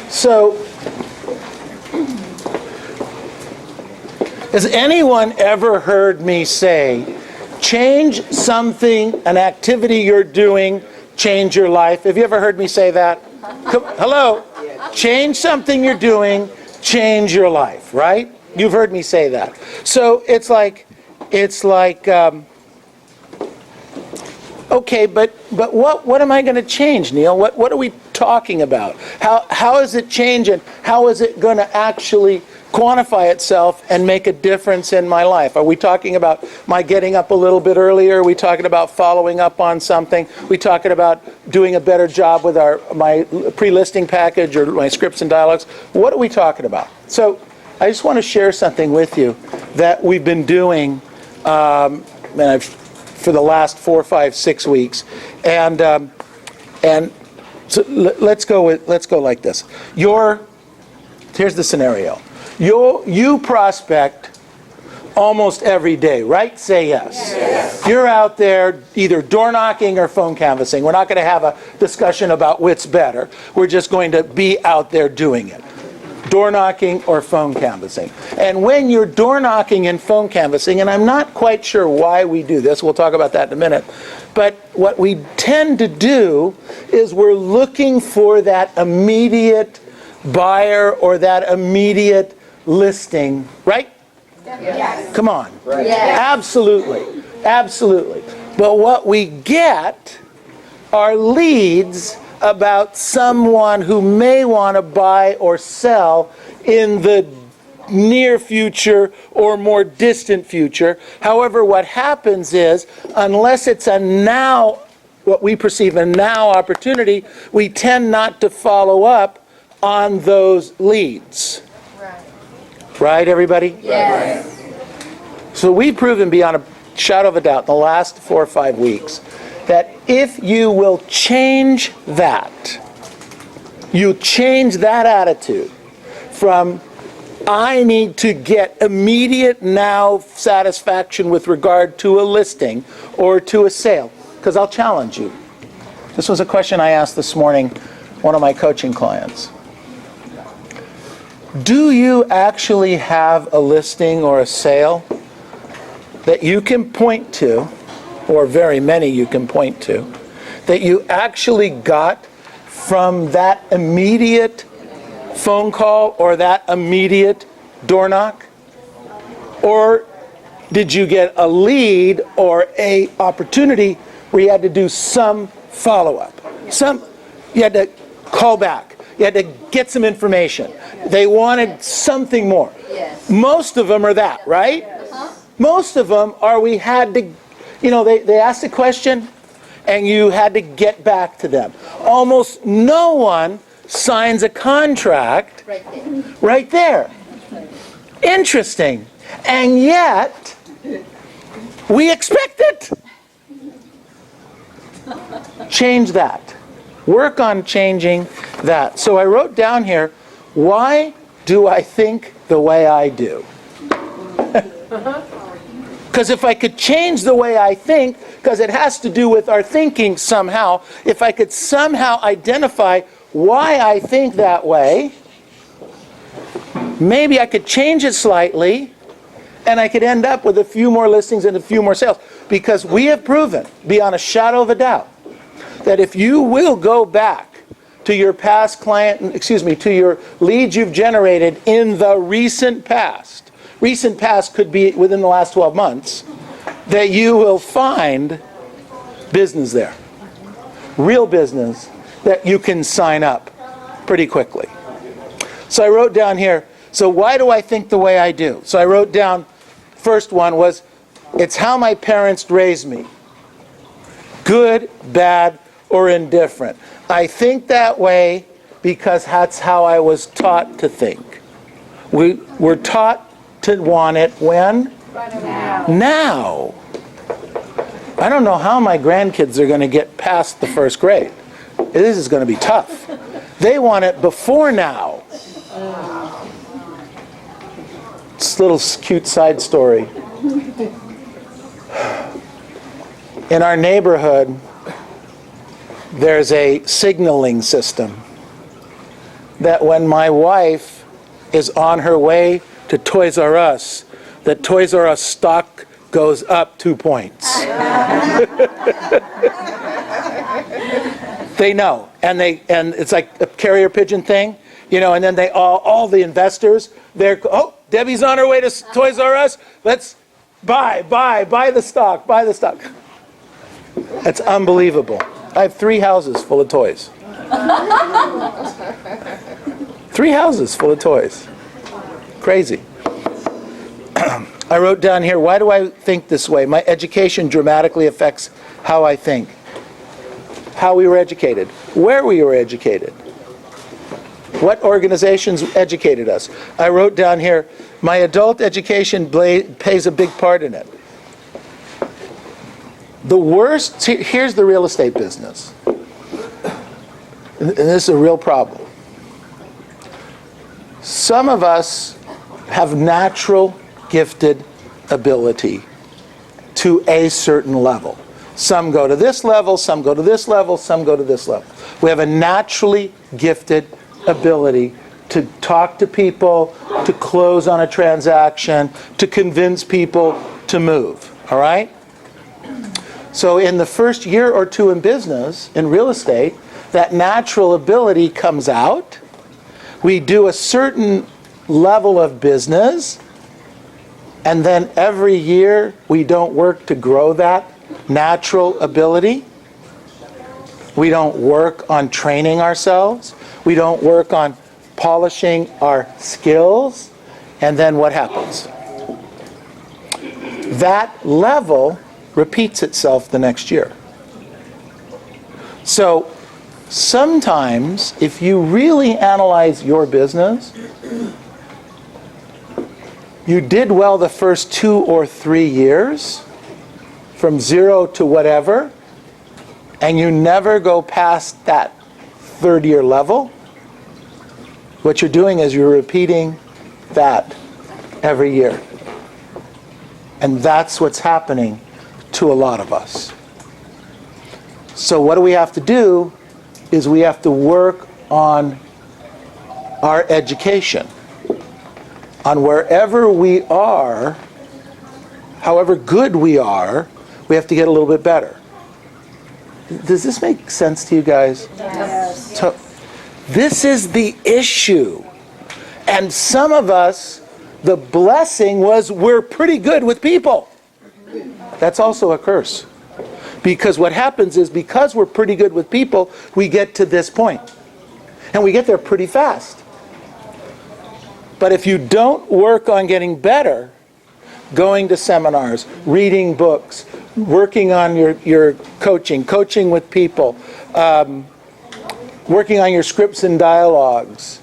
So, has anyone ever heard me say, change something, an activity you're doing, change your life? Have you ever heard me say that? Hello? Change something you're doing, change your life, right? You've heard me say that. So it's like, okay, but what am I going to change, Neil? What are we talking about? How is it changing? How is it going to actually quantify itself and make a difference in my life? Are we talking about my getting up a little bit earlier? Are we talking about following up on something? Are we talking about doing a better job with my pre-listing package or my scripts and dialogues? What are we talking about? So I just want to share something with you that we've been doing for the last 4, 5, 6 weeks, and so let's go like this. Here's the scenario. You prospect almost every day, right? Say yes. Yes. You're out there either door knocking or phone canvassing. We're not going to have a discussion about which's better. We're just going to be out there doing it. Door knocking or phone canvassing. And when you're door knocking and phone canvassing, and I'm not quite sure why we do this, we'll talk about that in a minute, but what we tend to do is we're looking for that immediate buyer or that immediate listing, right? Yes. Come on. Right. Yes. Absolutely. Absolutely. But what we get are leads about someone who may want to buy or sell in the near future or more distant future. However, what happens is, unless it's a now, what we perceive a now opportunity, we tend not to follow up on those leads. Right, everybody? Yes. So we've proven beyond a shadow of a doubt in the last 4 or 5 weeks that if you will change that, you change that attitude from I need to get immediate now satisfaction with regard to a listing or to a sale. Because I'll challenge you. This was a question I asked this morning one of my coaching clients. Do you actually have a listing or a sale that you can point to, or very many you can point to, that you actually got from that immediate phone call or that immediate door knock? Or did you get a lead or a opportunity where you had to do some follow-up? You had to call back. You had to get some information. They wanted something more. Yes. Most of them are that, right? Most of them are we had to, they asked a question and you had to get back to them. Almost no one signs a contract right there. Interesting. And yet, we expect it. Change that. Work on changing that. So I wrote down here, why do I think the way I do? Because if I could change the way I think, because it has to do with our thinking somehow, if I could somehow identify why I think that way, maybe I could change it slightly, and I could end up with a few more listings and a few more sales. Because we have proven, beyond a shadow of a doubt, that if you will go back to your past to your leads you've generated in the recent past could be within the last 12 months, that you will find business there. Real business that you can sign up pretty quickly. So I wrote down here, so why do I think the way I do? So I wrote down, first one was, it's how my parents raised me. Good, bad, or indifferent. I think that way because that's how I was taught to think. We were taught to want it when? Now. I don't know how my grandkids are going to get past the first grade. This is going to be tough. They want it before now. It's a little cute side story. In our neighborhood, there's a signaling system that when my wife is on her way to Toys R Us, that Toys R Us stock goes up 2 points. They know, and it's like a carrier pigeon thing, and then they all the investors, oh, Debbie's on her way to Toys R Us, let's buy the stock. That's unbelievable. I have 3 houses full of toys. 3 houses full of toys. Crazy. I wrote down here, why do I think this way? My education dramatically affects how I think. How we were educated. Where we were educated. What organizations educated us. I wrote down here, my adult education plays a big part in it. The worst, here's the real estate business. And this is a real problem. Some of us have natural gifted ability to a certain level. Some go to this level, some go to this level, some go to this level. We have a naturally gifted ability to talk to people, to close on a transaction, to convince people to move. All right? So in the first year or 2 in business, in real estate, that natural ability comes out. We do a certain level of business, and then every year we don't work to grow that natural ability. We don't work on training ourselves. We don't work on polishing our skills. And then what happens? That level repeats itself the next year. So sometimes, if you really analyze your business, you did well the first 2 or 3 years, from 0 to whatever, and you never go past that 3rd-year level. What you're doing is you're repeating that every year. And that's what's happening to a lot of us. So what do we have to do is we have to work on our education. On wherever we are, however good we are, we have to get a little bit better. Does this make sense to you guys? Yes. So, this is the issue. And some of us, the blessing was we're pretty good with people. That's also a curse. Because what happens is because we're pretty good with people, we get to this point. And we get there pretty fast. But if you don't work on getting better, going to seminars, reading books, working on your coaching with people, working on your scripts and dialogues,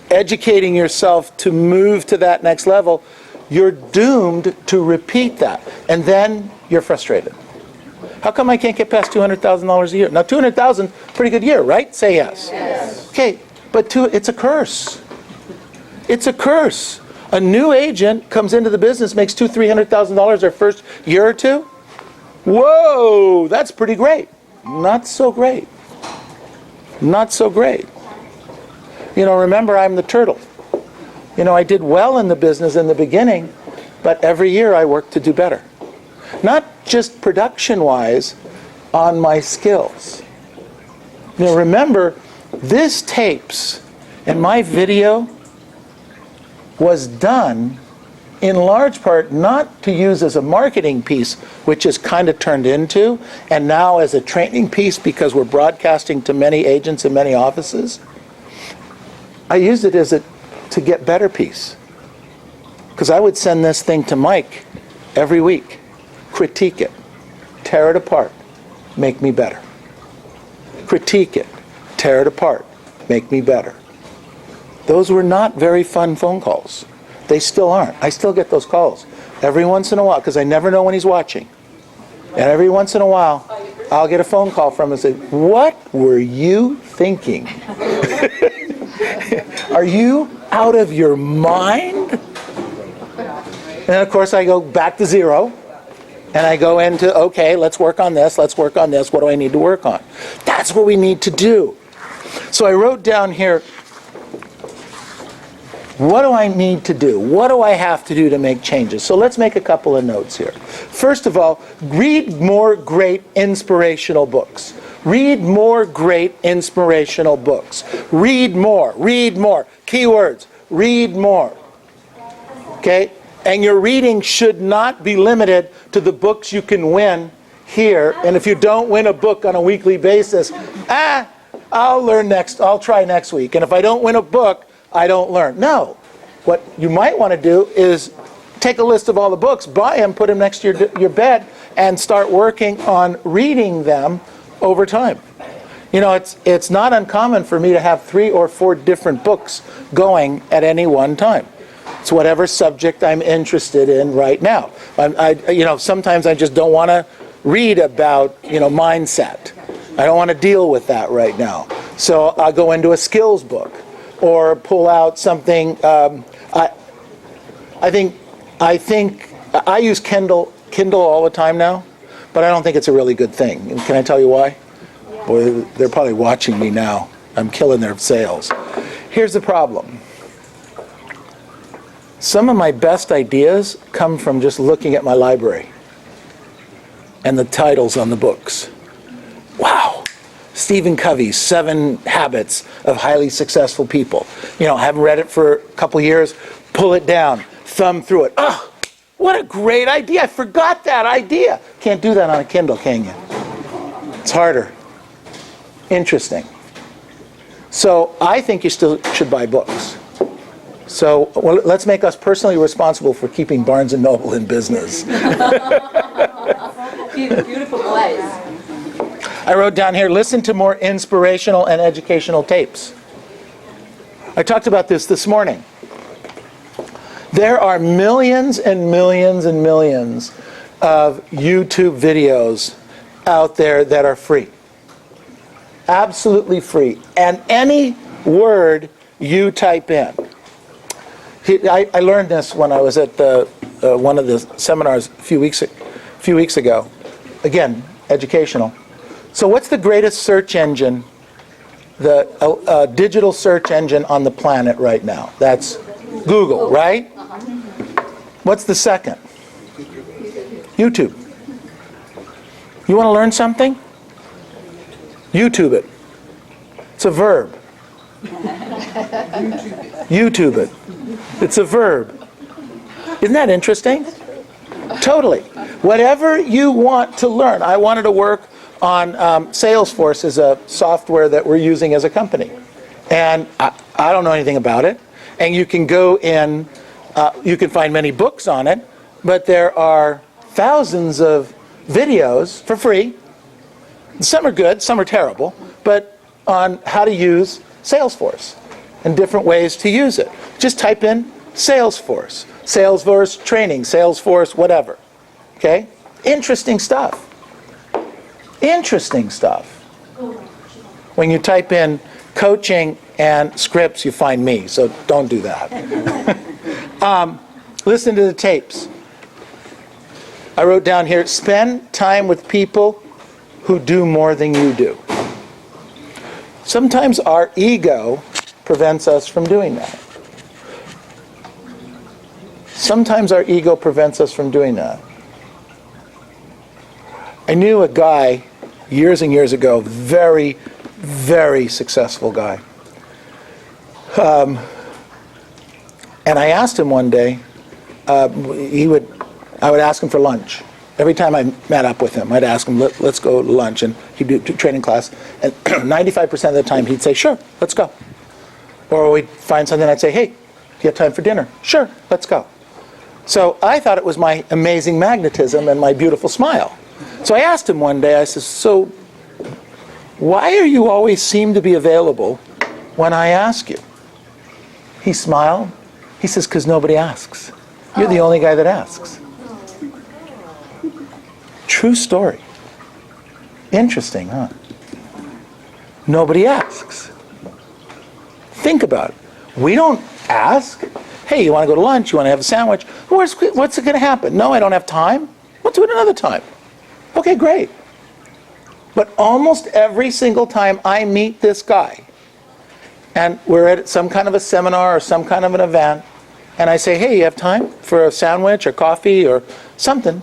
educating yourself to move to that next level, you're doomed to repeat that. And then you're frustrated. How come I can't get past $200,000 a year? Now, $200,000, pretty good year, right? Say yes. Yes. Okay, but it's a curse. It's a curse. A new agent comes into the business, makes $200,000-$300,000 their first year or 2. Whoa, that's pretty great. Not so great. Not so great. Remember, I'm the turtle. I did well in the business in the beginning, but every year I worked to do better. Not just production-wise, on my skills. Remember, this tapes and my video was done in large part not to use as a marketing piece, which is kind of turned into, and now as a training piece because we're broadcasting to many agents in many offices. I used it as to get better piece. Because I would send this thing to Mike every week, critique it, tear it apart, make me better. Critique it, tear it apart, make me better. Those were not very fun phone calls. They still aren't. I still get those calls every once in a while because I never know when he's watching. And every once in a while, I'll get a phone call from him and say, "What were you thinking? Are you out of your mind?" And of course, I go back to 0. And I go into, okay, let's work on this, let's work on this. What do I need to work on? That's what we need to do. So I wrote down here, What do I need to do? What do I have to do to make changes? So let's make a couple of notes here. First of all, read more great inspirational books. Read more great inspirational books. Read more. Read more. Keywords. Read more. Okay? And your reading should not be limited to the books you can win here. And if you don't win a book on a weekly basis, I'll try next week. And if I don't win a book, I don't learn. No. What you might want to do is take a list of all the books, buy them, put them next to your bed, and start working on reading them over time. You know, it's not uncommon for me to have 3 or 4 different books going at any one time. It's whatever subject I'm interested in right now. Sometimes I just don't want to read about, mindset. I don't want to deal with that right now. So I'll go into a skills book or pull out something. I think I use Kindle all the time now, but I don't think it's a really good thing. And can I tell you why? Boy, they're probably watching me now. I'm killing their sales. Here's the problem. Some of my best ideas come from just looking at my library and the titles on the books. Wow. Stephen Covey's 7 Habits of Highly Successful People. Haven't read it for a couple years, pull it down, thumb through it. Oh, what a great idea. I forgot that idea. Can't do that on a Kindle, can you? It's harder. Interesting. So I think you still should buy books. So let's make us personally responsible for keeping Barnes & Noble in business. Beautiful place. I wrote down here, listen to more inspirational and educational tapes. I talked about this morning. There are millions and millions and millions of YouTube videos out there that are free. Absolutely free. And any word you type in. I learned this when I was at one of the seminars a few weeks ago. Again, educational. So what's the greatest search engine, the digital search engine on the planet right now? That's Google, right? What's the second? YouTube. You want to learn something? YouTube it. It's a verb. YouTube it. It's a verb. Isn't that interesting? Totally. Whatever you want to learn. I wanted to work on Salesforce as a software that we're using as a company. And I don't know anything about it. And you can go in, you can find many books on it, but there are thousands of videos for free. Some are good, some are terrible, but on how to use Salesforce and different ways to use it. Just type in Salesforce, Salesforce training, Salesforce whatever. Okay? Interesting stuff. Interesting stuff. When you type in coaching and scripts, you find me, so don't do that. Listen to the tapes. I wrote down here, spend time with people who do more than you do. Sometimes our ego prevents us from doing that. Sometimes our ego prevents us from doing that. I knew a guy years and years ago, very, very successful guy. And I asked him one day, I would ask him for lunch. Every time I met up with him, I'd ask him, let's go to lunch, and he'd do training class. And 95% of the time, he'd say, sure, let's go. Or we'd find something, I'd say, hey, do you have time for dinner? Sure, let's go. So I thought it was my amazing magnetism and my beautiful smile. So I asked him one day, I said, so why are you always seem to be available when I ask you? He smiled. He says, because nobody asks. You're the only guy that asks. True story. Interesting, huh? Nobody asks. Think about it. We don't ask, hey, you want to go to lunch? You want to have a sandwich? What's it going to happen? No, I don't have time. We'll do it another time. Okay, great. But almost every single time I meet this guy, and we're at some kind of a seminar or some kind of an event, and I say, hey, you have time for a sandwich or coffee or something?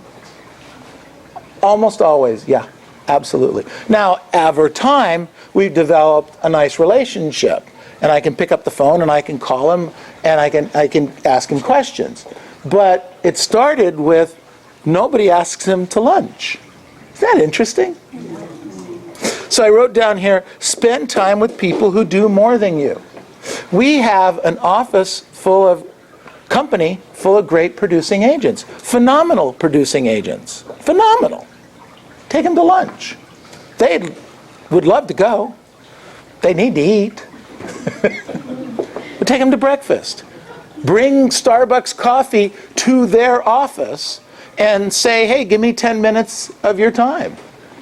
Almost always, yeah, absolutely. Now, over time, we've developed a nice relationship, and I can pick up the phone and I can call him and I can ask him questions. But it started with nobody asks him to lunch. Isn't that interesting? So I wrote down here, spend time with people who do more than you. We have an office company full of great producing agents. Phenomenal producing agents. Phenomenal. Take them to lunch. They would love to go. They need to eat. But take them to breakfast. Bring Starbucks coffee to their office and say, hey, give me 10 minutes of your time.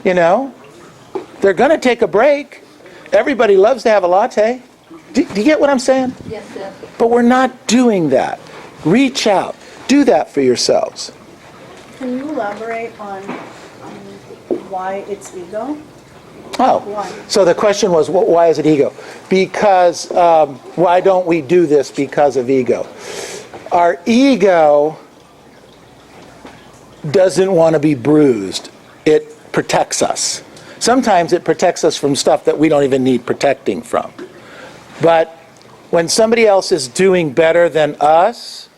You know? They're going to take a break. Everybody loves to have a latte. Do you get what I'm saying? Yes, sir. But we're not doing that. Reach out. Do that for yourselves. Can you elaborate on why it's ego? Oh, Why? so the question was, why is it ego? Because, why don't we do this because of ego? Our ego doesn't want to be bruised. It protects us. Sometimes it protects us from stuff that we don't even need protecting from. But when somebody else is doing better than us,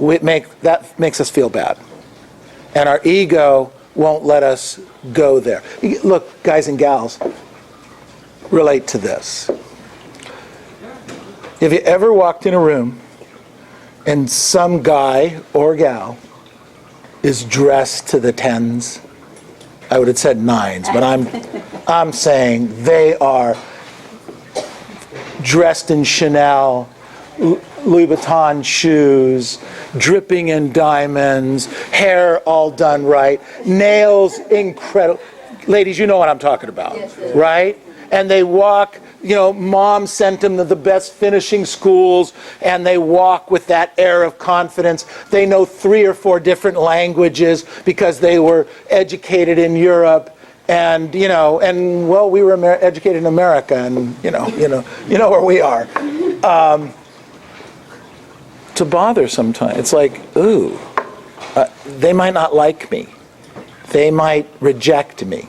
that makes us feel bad. And our ego won't let us go there. Look, guys and gals, relate to this. Have you ever walked in a room and some guy or gal is dressed to the tens? I would have said nines, but I'm saying they are dressed in Chanel, Louis Vuitton shoes, dripping in diamonds, hair all done right, nails incredible. Ladies, you know what I'm talking about, yes, right? And they walk, mom sent them to the best finishing schools, and they walk with that air of confidence. They know 3 or 4 different languages because they were educated in Europe. And we were educated in America, and you know where we are. To bother sometimes, it's like, ooh, they might not like me, they might reject me,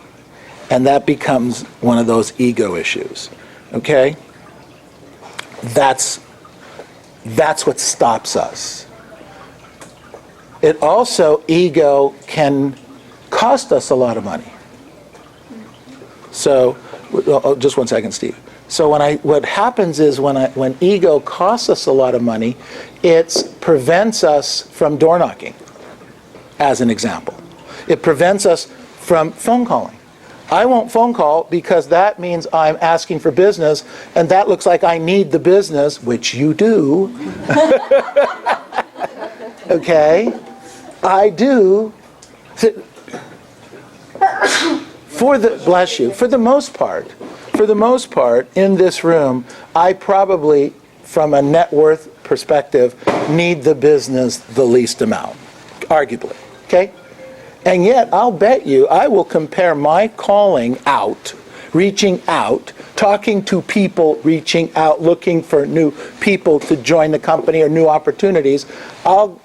and that becomes one of those ego issues. Okay, that's what stops us. It also, ego can cost us a lot of money. So, just one second, Steve. So what happens is when ego costs us a lot of money, it prevents us from door knocking, as an example. It prevents us from phone calling. I won't phone call because that means I'm asking for business, and that looks like I need the business, which you do. Okay? I do. Bless you. For the most part, in this room, I probably, from a net worth perspective, need the business the least amount, arguably. Okay? And yet, I'll bet you, I will compare my calling out, reaching out, talking to people, reaching out, looking for new people to join the company or new opportunities. I'll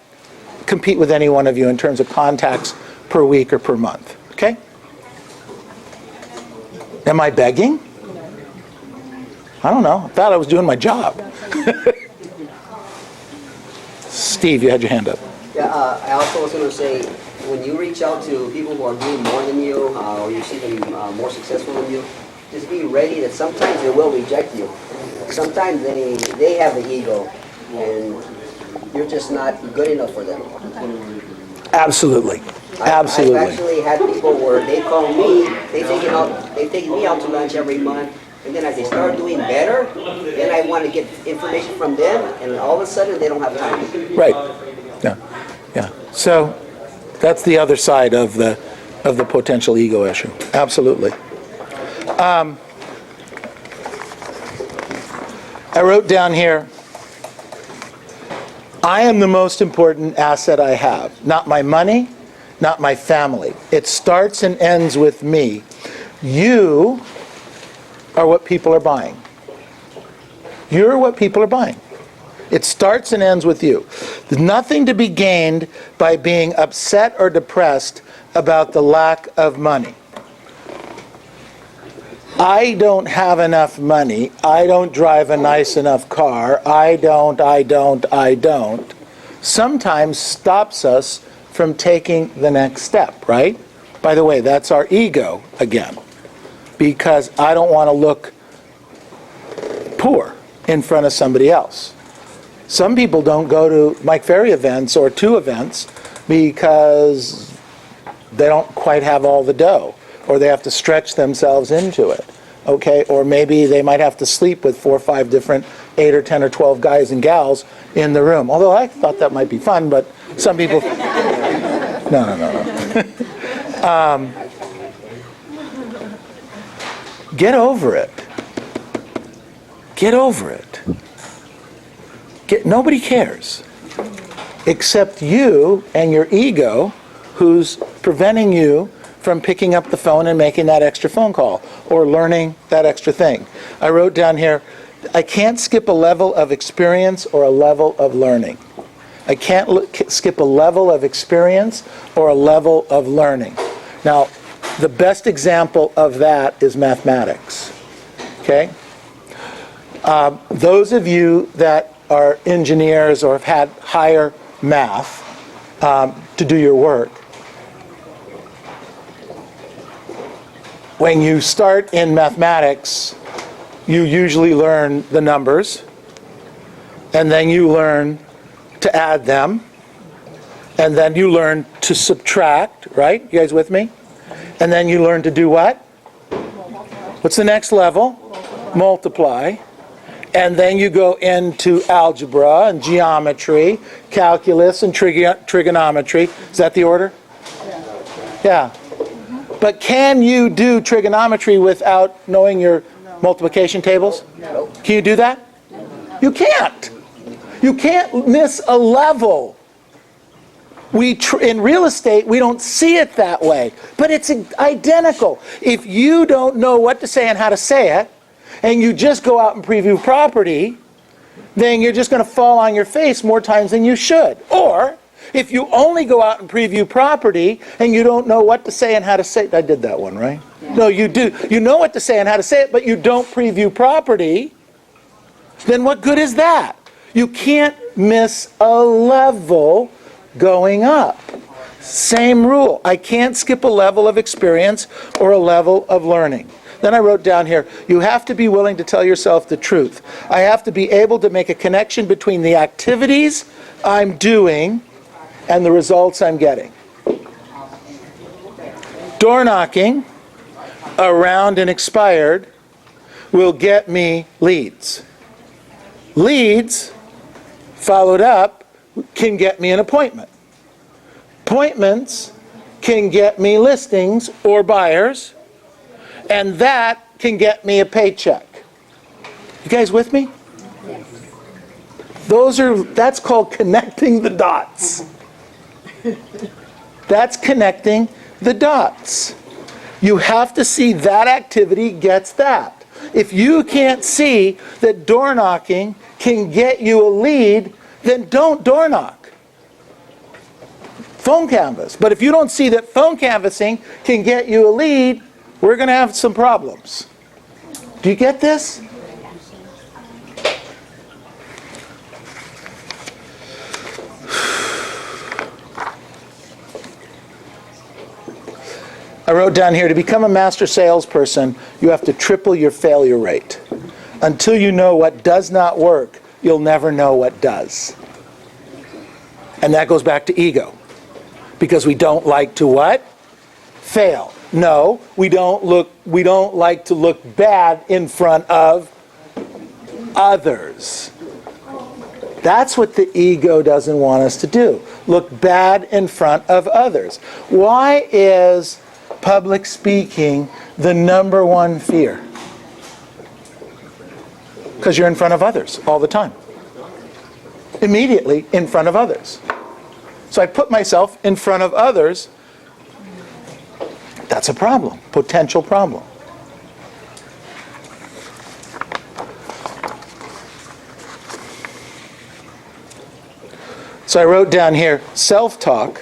compete with any one of you in terms of contacts per week or per month. Okay? Am I begging? I don't know. I thought I was doing my job. Steve, you had your hand up. Yeah, I also was going to say, when you reach out to people who are doing more than you, or you see them more successful than you, just be ready that sometimes they will reject you. Sometimes they have the ego, and you're just not good enough for them. Absolutely. Absolutely. I've actually had people where they call me, they've taken me out to lunch every month, and then as they start doing better, then I want to get information from them, and all of a sudden they don't have time. Right. Yeah. Yeah. So that's the other side of the potential ego issue. Absolutely. I wrote down here, I am the most important asset I have. Not my money, not my family. It starts and ends with me. You are what people are buying. You're what people are buying. It starts and ends with you. There's nothing to be gained by being upset or depressed about the lack of money. I don't have enough money. I don't drive a nice enough car. I don't. Sometimes stops us from taking the next step, right? By the way, that's our ego again. Because I don't want to look poor in front of somebody else. Some people don't go to Mike Ferry events or to events because they don't quite have all the dough, or they have to stretch themselves into it, okay? Or maybe they might have to sleep with 4 or 5 different 8 or 10 or 12 guys and gals in the room. Although I thought that might be fun, but some people... No. Get over it. Get over it. Nobody cares except you and your ego, who's preventing you from picking up the phone and making that extra phone call or learning that extra thing. I wrote down here, I can't skip a level of experience or a level of learning. I can't skip a level of experience or a level of learning. Now, the best example of that is mathematics. Okay? Those of you that are engineers or have had higher math to do your work, when you start in mathematics, you usually learn the numbers, and then you learn to add them, and then you learn to subtract, right? You guys with me? And then you learn to do what? What's the next level? Multiply. And then you go into algebra and geometry, calculus and trigonometry. Is that the order? Yeah. But can you do trigonometry without knowing your multiplication tables? No. Can you do that? You can't. You can't miss a level. In real estate, we don't see it that way. But it's identical. If you don't know what to say and how to say it, and you just go out and preview property, then you're just going to fall on your face more times than you should. Or, if you only go out and preview property, and you don't know what to say and how to say it, I did that one, right? Yeah. No, you do. You know what to say and how to say it, but you don't preview property, then what good is that? You can't miss a level going up. Same rule. I can't skip a level of experience or a level of learning. Then I wrote down here, you have to be willing to tell yourself the truth. I have to be able to make a connection between the activities I'm doing and the results I'm getting. Door knocking around an expired will get me leads. Leads, followed up, can get me an appointment. Appointments can get me listings or buyers. And that can get me a paycheck. You guys with me? Yes. That's called connecting the dots. That's connecting the dots. You have to see that activity gets that. If you can't see that door knocking can get you a lead, then don't door knock. Phone canvas. But if you don't see that phone canvassing can get you a lead, we're going to have some problems. Do you get this? I wrote down here, to become a master salesperson, you have to triple your failure rate. Until you know what does not work, you'll never know what does. And that goes back to ego. Because we don't like to what? Fail. No, we don't like to look bad in front of others. That's what the ego doesn't want us to do. Look bad in front of others. Why is public speaking the #1 fear? Because you're in front of others all the time. Immediately in front of others. So I put myself in front of others. That's a problem, potential problem. So I wrote down here, self-talk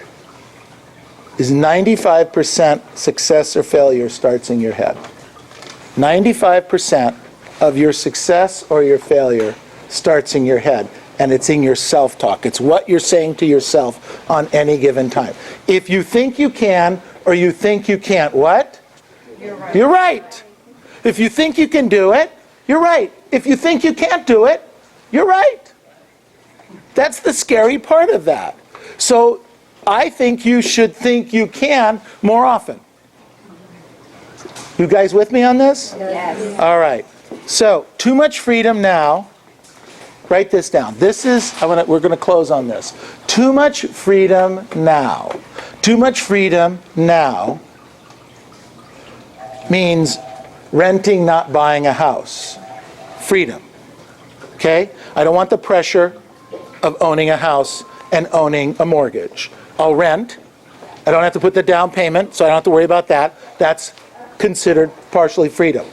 is 95% success or failure starts in your head. 95% of your success or your failure starts in your head, and it's in your self-talk. It's what you're saying to yourself on any given time. If you think you can or you think you can't, what? You're right. You're right. If you think you can do it, you're right. If you think you can't do it, you're right. That's the scary part of that. So I think you should think you can more often. You guys with me on this? Yes. All right. So, too much freedom now. Write this down. This is, we're going to close on this. Too much freedom now. Too much freedom now means renting, not buying a house. Freedom. Okay? I don't want the pressure of owning a house and owning a mortgage. I'll rent. I don't have to put the down payment, so I don't have to worry about that. That's considered partially freedom.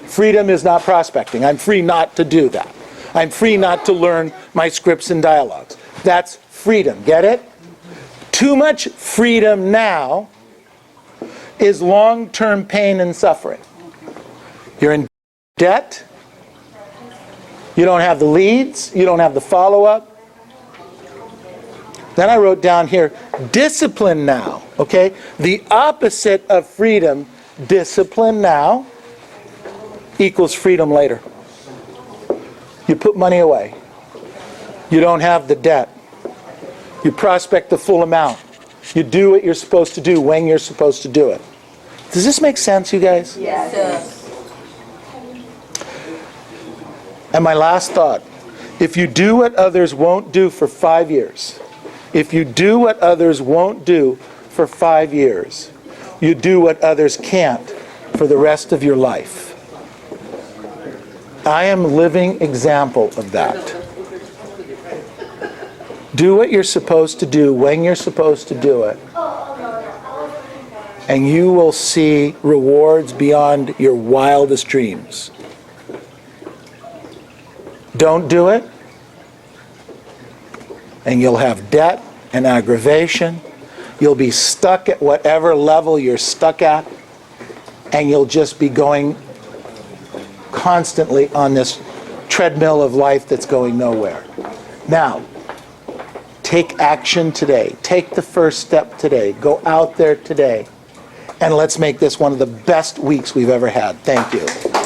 Freedom is not prospecting. I'm free not to do that. I'm free not to learn my scripts and dialogues. That's freedom. Get it? Too much freedom now is long-term pain and suffering. You're in debt. You don't have the leads. You don't have the follow-up. Then I wrote down here, discipline now. Okay? The opposite of freedom, discipline now, equals freedom later. You put money away. You don't have the debt. You prospect the full amount. You do what you're supposed to do when you're supposed to do it. Does this make sense, you guys? Yes. And my last thought, if you do what others won't do for 5 years, if you do what others won't do for 5 years, you do what others can't for the rest of your life. I am a living example of that. Do what you're supposed to do when you're supposed to do it, and you will see rewards beyond your wildest dreams. Don't do it, and you'll have debt and aggravation. You'll be stuck at whatever level you're stuck at, and you'll just be going constantly on this treadmill of life that's going nowhere. Now, take action today. Take the first step today. Go out there today, and let's make this one of the best weeks we've ever had. Thank you.